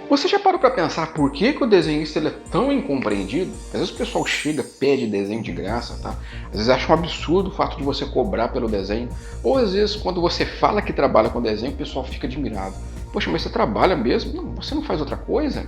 Você já parou para pensar por que, que o desenhista ele é tão incompreendido? Às vezes o pessoal chega, pede desenho de graça, tá? Às vezes acha um absurdo o fato de você cobrar pelo desenho. Ou às vezes quando você fala que trabalha com desenho, o pessoal fica admirado. Poxa, mas você trabalha mesmo? Não, você não faz outra coisa?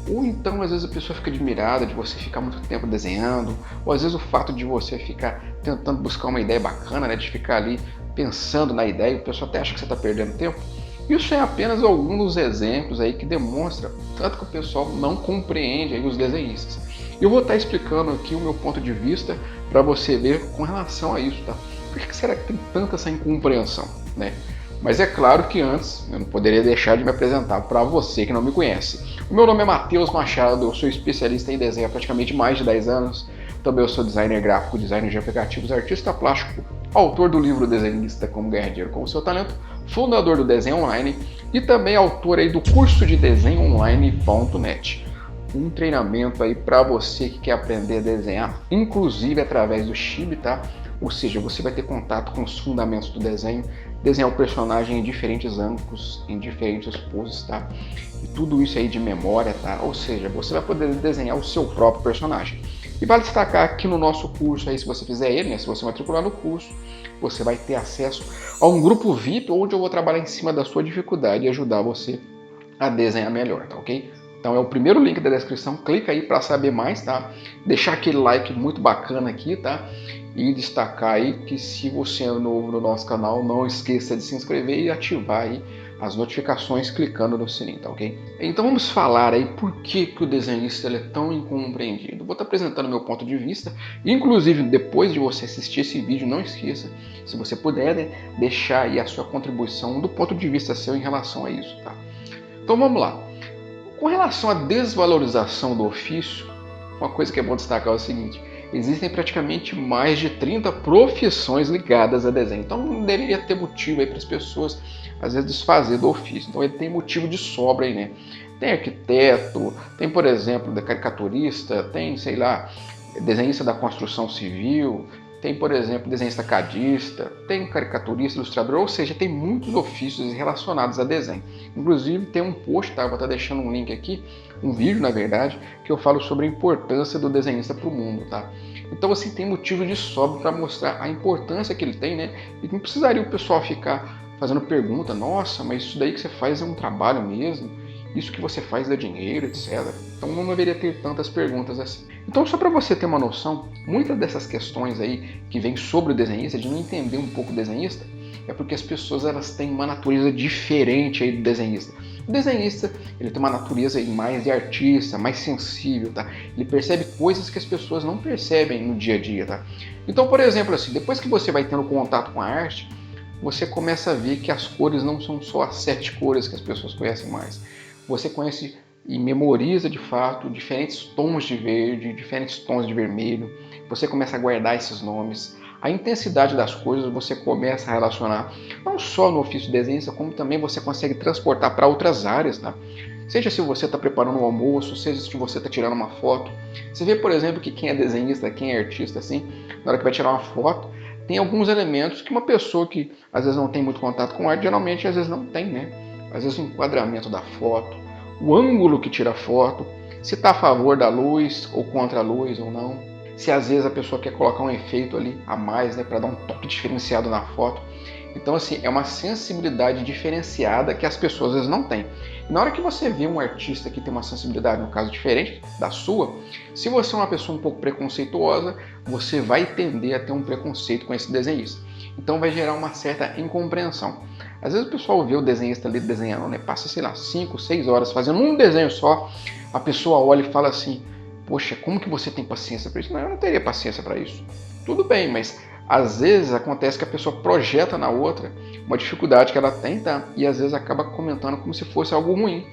Ou então às vezes a pessoa fica admirada de você ficar muito tempo desenhando. Ou às vezes o fato de você ficar tentando buscar uma ideia bacana, né? De ficar ali pensando na ideia, e o pessoal até acha que você está perdendo tempo. Isso é apenas alguns dos exemplos aí que demonstra tanto que o pessoal não compreende aí os desenhistas. Eu vou estar explicando aqui o meu ponto de vista para você ver com relação a isso, tá? Por que será que tem tanta essa incompreensão, né? Mas é claro que antes eu não poderia deixar de me apresentar para você que não me conhece. O meu nome é Matheus Machado, eu sou especialista em desenho há praticamente mais de 10 anos. Também eu sou designer gráfico, designer de aplicativos, artista plástico, autor do livro Desenhista Como Ganhar Dinheiro com o Seu Talento, fundador do Desenho Online e também autor aí do curso de desenho online.net. Um treinamento aí para você que quer aprender a desenhar, inclusive através do Chibi, tá? Ou seja, você vai ter contato com os fundamentos do desenho, desenhar o personagem em diferentes ângulos, em diferentes poses, tá? E tudo isso aí de memória, tá? Ou seja, você vai poder desenhar o seu próprio personagem. E vale destacar que no nosso curso aí, se você fizer ele, né, se você matricular no curso, você vai ter acesso a um grupo VIP onde eu vou trabalhar em cima da sua dificuldade e ajudar você a desenhar melhor, tá ok? Então é o primeiro link da descrição, clica aí para saber mais, tá? Deixar aquele like muito bacana aqui, tá? E destacar aí que se você é novo no nosso canal, não esqueça de se inscrever e ativar aí as notificações clicando no sininho, tá ok? Então vamos falar aí por que o desenhista ele é tão incompreendido. Vou estar apresentando meu ponto de vista, inclusive depois de você assistir esse vídeo, não esqueça, se você puder, né, deixar aí a sua contribuição do ponto de vista seu em relação a isso, tá? Então vamos lá. Com relação à desvalorização do ofício, uma coisa que é bom destacar é o seguinte: existem praticamente mais de 30 profissões ligadas a desenho. Então não deveria ter motivo aí para as pessoas às vezes desfazer do ofício. Então ele tem motivo de sobra aí, né? Tem arquiteto, tem, por exemplo, caricaturista, tem, sei lá, desenhista da construção civil, tem, por exemplo, desenhista cadista, tem caricaturista, ilustrador, ou seja, tem muitos ofícios relacionados a desenho. Inclusive tem um post, tá? Vou estar deixando um link aqui, um vídeo na verdade, que eu falo sobre a importância do desenhista para o mundo, tá? Então assim, tem motivo de sobra para mostrar a importância que ele tem, né? E não precisaria o pessoal ficar fazendo pergunta, nossa, mas isso daí que você faz é um trabalho mesmo? Isso que você faz dá dinheiro, etc. Então não deveria ter tantas perguntas assim. Então só para você ter uma noção, muitas dessas questões aí que vêm sobre o desenhista, de não entender um pouco o desenhista, é porque as pessoas elas têm uma natureza diferente aí do desenhista. O desenhista ele tem uma natureza aí mais de artista, mais sensível, tá? Ele percebe coisas que as pessoas não percebem no dia a dia, tá? Então, por exemplo, assim, depois que você vai tendo contato com a arte, você começa a ver que as cores não são só as 7 cores que as pessoas conhecem mais. Você conhece e memoriza de fato diferentes tons de verde, diferentes tons de vermelho. Você começa a guardar esses nomes. A intensidade das coisas você começa a relacionar não só no ofício de desenhista, como também você consegue transportar para outras áreas, tá? Seja se você está preparando um almoço, seja se você está tirando uma foto. Você vê, por exemplo, que quem é desenhista, quem é artista, assim, na hora que vai tirar uma foto, tem alguns elementos que uma pessoa que às vezes não tem muito contato com arte, geralmente às vezes não tem, né? Às vezes o enquadramento da foto, o ângulo que tira a foto, se está a favor da luz ou contra a luz ou não, se às vezes a pessoa quer colocar um efeito ali a mais, né, para dar um toque diferenciado na foto. Então assim, é uma sensibilidade diferenciada que as pessoas às vezes não têm. E na hora que você vê um artista que tem uma sensibilidade, no caso, diferente da sua, se você é uma pessoa um pouco preconceituosa, você vai tender a ter um preconceito com esse desenhista. Então vai gerar uma certa incompreensão. Às vezes o pessoal vê o desenhista ali desenhando, né? Passa, sei lá, 5, 6 horas fazendo um desenho só, a pessoa olha e fala assim: poxa, como que você tem paciência para isso? Não, eu não teria paciência para isso. Tudo bem, mas às vezes acontece que a pessoa projeta na outra uma dificuldade que ela tem, tá? E às vezes acaba comentando como se fosse algo ruim.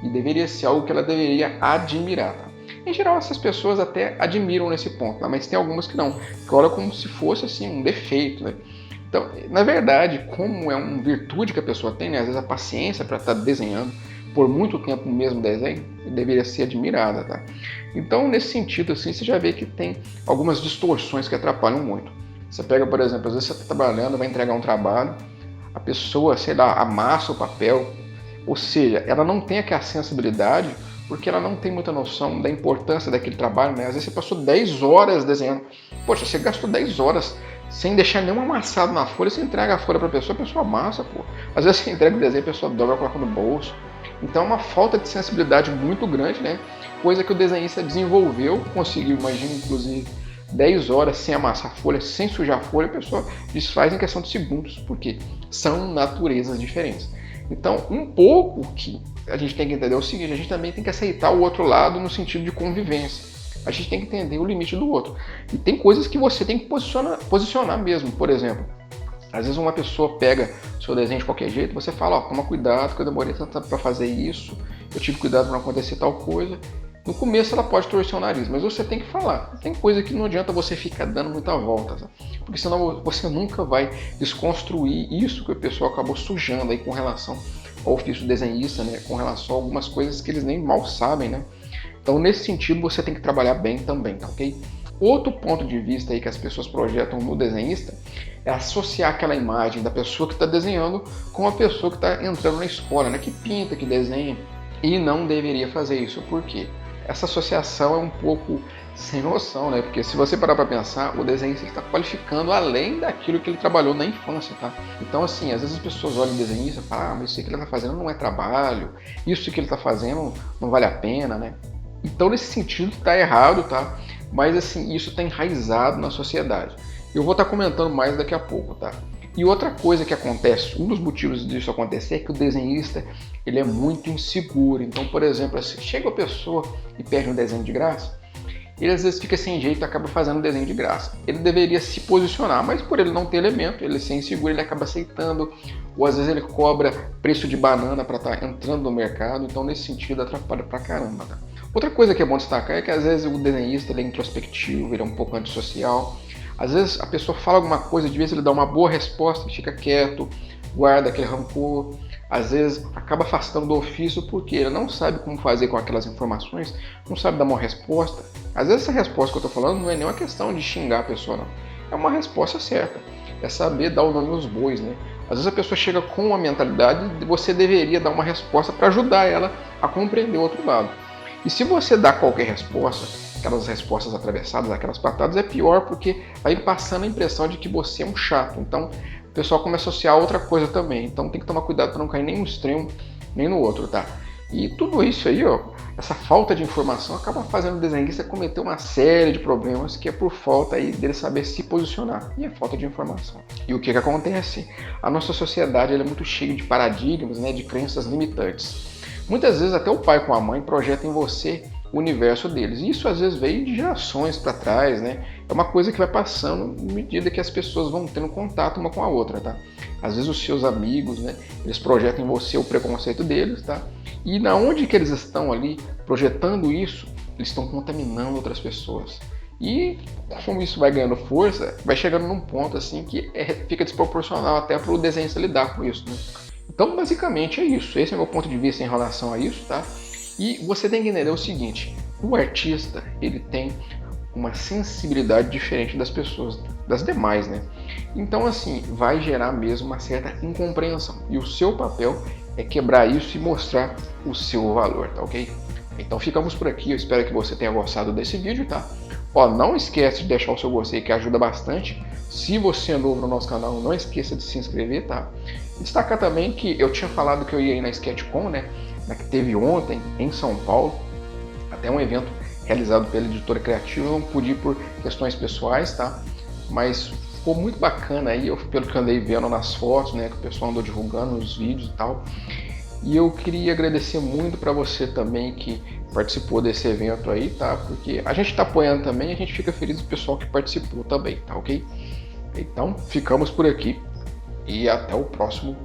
E deveria ser algo que ela deveria admirar, tá? Em geral, essas pessoas até admiram nesse ponto, tá? Mas tem algumas que não, que olham como se fosse assim um defeito, né? Então, na verdade, como é uma virtude que a pessoa tem, né? Às vezes a paciência para estar desenhando por muito tempo o mesmo desenho deveria ser admirada, tá? Então, nesse sentido, assim, você já vê que tem algumas distorções que atrapalham muito. Você pega, por exemplo, às vezes você está trabalhando, vai entregar um trabalho, a pessoa, sei lá, amassa o papel, Ou seja, ela não tem aquela sensibilidade porque ela não tem muita noção da importância daquele trabalho, né? Às vezes você passou 10 horas desenhando. Poxa, você gastou 10 horas sem deixar nenhum amassado na folha, você entrega a folha para a pessoa amassa, pô. Às vezes você entrega o desenho, a pessoa dobra e coloca no bolso. Então é uma falta de sensibilidade muito grande, né? Coisa que o desenhista desenvolveu, conseguiu, imagina, inclusive, 10 horas sem amassar a folha, sem sujar a folha, a pessoa desfaz em questão de segundos, porque são naturezas diferentes. Então, um pouco que a gente tem que entender é o seguinte, a gente também tem que aceitar o outro lado no sentido de convivência. A gente tem que entender o limite do outro. E tem coisas que você tem que posicionar mesmo. Por exemplo, às vezes uma pessoa pega o seu desenho de qualquer jeito, você fala, ó, toma cuidado que eu demorei tanto para fazer isso, eu tive cuidado para não acontecer tal coisa. No começo ela pode torcer o nariz, mas você tem que falar. Tem coisa que não adianta você ficar dando muita volta, tá? Porque senão você nunca vai desconstruir isso que a pessoa acabou sujando aí com relação ao ofício do desenhista, né? Com relação a algumas coisas que eles nem mal sabem, né? Então nesse sentido você tem que trabalhar bem também, tá ok? Outro ponto de vista aí que as pessoas projetam no desenhista é associar aquela imagem da pessoa que está desenhando com a pessoa que está entrando na escola, né? Que pinta, que desenha. E não deveria fazer isso. Por quê? Essa associação é um pouco sem noção, né? Porque se você parar para pensar, o desenhista está qualificando além daquilo que ele trabalhou na infância, tá? Então, assim, às vezes as pessoas olham o desenhista e falam, mas isso que ele está fazendo não é trabalho, isso que ele está fazendo não vale a pena, né? Então, nesse sentido, está errado, tá? Mas, assim, isso está enraizado na sociedade. Eu vou estar comentando mais daqui a pouco, tá? E outra coisa que acontece, um dos motivos disso acontecer é que o desenhista ele é muito inseguro. Então, por exemplo, assim, chega a pessoa e pede um desenho de graça, ele às vezes fica sem jeito e acaba fazendo um desenho de graça. Ele deveria se posicionar, mas por ele não ter elemento, ele ser inseguro, ele acaba aceitando, ou às vezes ele cobra preço de banana para estar entrando no mercado, então nesse sentido atrapalha pra caramba. Tá? Outra coisa que é bom destacar é que às vezes o desenhista ele é introspectivo, ele é um pouco antissocial. Às vezes a pessoa fala alguma coisa, de vez ele dá uma boa resposta, fica quieto, guarda aquele rancor. Às vezes acaba afastando do ofício porque ele não sabe como fazer com aquelas informações, não sabe dar uma resposta. Às vezes essa resposta que eu estou falando não é nem uma questão de xingar a pessoa, não. É uma resposta certa. É saber dar o nome aos bois, né? Às vezes a pessoa chega com uma mentalidade de você deveria dar uma resposta para ajudar ela a compreender o outro lado. E se você dá qualquer resposta, aquelas respostas atravessadas, aquelas patadas, é pior porque vai passando a impressão de que você é um chato. Então, o pessoal começa a associar outra coisa também. Então, tem que tomar cuidado para não cair nem no extremo, nem no outro, tá? E tudo isso aí, ó, essa falta de informação acaba fazendo o desenhista cometer uma série de problemas que é por falta aí dele saber se posicionar. E é falta de informação. E o que acontece? A nossa sociedade ela é muito cheia de paradigmas, né, de crenças limitantes. Muitas vezes até o pai com a mãe projetam em você o universo deles. E isso às vezes veio de gerações para trás, né? É uma coisa que vai passando à medida que as pessoas vão tendo contato uma com a outra, tá? Às vezes os seus amigos, né? Eles projetam em você o preconceito deles, tá? E na onde que eles estão ali projetando isso, eles estão contaminando outras pessoas. E como isso vai ganhando força, vai chegando num ponto assim que fica desproporcional até para o desenhista lidar com isso, né? Então, basicamente é isso. Esse é o meu ponto de vista em relação a isso, tá? E você tem que entender o seguinte, o artista, ele tem uma sensibilidade diferente das pessoas, das demais, né? Então, assim, vai gerar mesmo uma certa incompreensão. E o seu papel é quebrar isso e mostrar o seu valor, tá ok? Então, ficamos por aqui. Eu espero que você tenha gostado desse vídeo, tá? Ó, não esquece de deixar o seu gostei, que ajuda bastante. Se você é novo no nosso canal, não esqueça de se inscrever, tá? Destacar também que eu tinha falado que eu ia ir na SketchCon, né? Que teve ontem em São Paulo, até um evento realizado pela Editora Criativa. Eu não pude ir por questões pessoais, tá? Mas ficou muito bacana aí, pelo que eu andei vendo nas fotos, né? Que o pessoal andou divulgando nos vídeos e tal. E eu queria agradecer muito para você também que participou desse evento aí, tá? Porque a gente tá apoiando também e a gente fica feliz do pessoal que participou também, tá ok? Então, ficamos por aqui e até o próximo